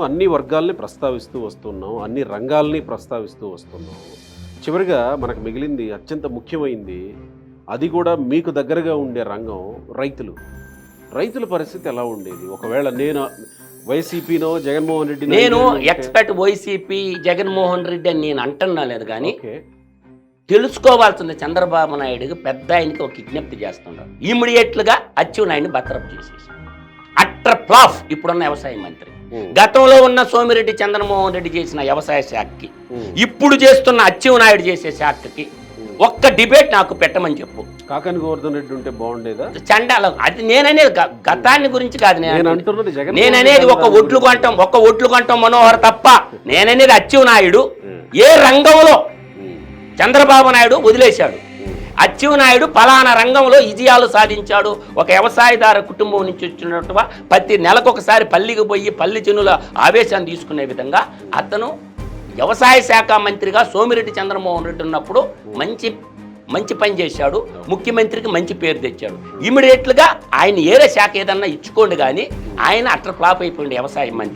అన్ని వర్గాల్ని ప్రస్తావిస్తూ వస్తున్నాం, అన్ని రంగాల్ని ప్రస్తావిస్తూ వస్తున్నాం. చివరిగా మనకు మిగిలింది అత్యంత ముఖ్యమైంది, అది కూడా మీకు దగ్గరగా ఉండే రంగం రైతులు. రైతుల పరిస్థితి ఎలా ఉండేది? ఒకవేళ నేను వైసీపీనో జగన్మోహన్ రెడ్డి నేను ఎక్స్పెక్ట్ వైసీపీ జగన్మోహన్ రెడ్డి అని నేను అంటున్నా లేదు, కానీ తెలుసుకోవాల్సింది చంద్రబాబు నాయుడుకి పెద్ద ఆయనకి ఒక విజ్ఞప్తి చేస్తున్నారు. ఇమ్మీడియట్లుగా అచ్చెన్నాయుడిని బర్తరఫ్ చేసేసి అట్టర్ ఫ్లాప్ ఇప్పుడున్న వ్యవసాయ మంత్రి, గతంలో ఉన్న సోమిరెడ్డి చంద్రమోహన్ రెడ్డి చేసిన వ్యవసాయ శాఖకి, ఇప్పుడు చేస్తున్న అచ్చెన్నాయుడు చేసే శాఖకి ఒక్క డిబేట్ నాకు పెట్టమని చెప్పు. కాకాని గోవర్ధన్ రెడ్డి ఉంటే బాగుండేదా? చండాలం. అది నేననేది గతాన్ని గురించి కాదు, నేననేది ఒక ఒడ్లు కొంటాం మనోహర్ తప్ప. నేననేది అచ్చెన్నాయుడు ఏ రంగంలో చంద్రబాబు నాయుడు వదిలేశాడు. అచ్చెన్నాయుడు పలానా రంగంలో విజయాలు సాధించాడు. ఒక వ్యవసాయదార కుటుంబం నుంచి వచ్చినట్టుగా ప్రతి నెలకొకసారి పల్లికి పోయి పల్లి జనుల ఆవేశాన్ని తీసుకునే విధంగా అతను వ్యవసాయ శాఖ మంత్రిగా సోమిరెడ్డి చంద్రమోహన్ రెడ్డి ఉన్నప్పుడు మంచి పని చేశాడు. ముఖ్యమంత్రికి మంచి పేరు తెచ్చాడు. ఇమీడియట్లుగా ఆయన ఏరే శాఖ ఏదన్నా ఇచ్చుకోండి, కానీ ఆయన అట్లా ఫ్లాప్ అయిపోయింది వ్యవసాయ మంత్రి.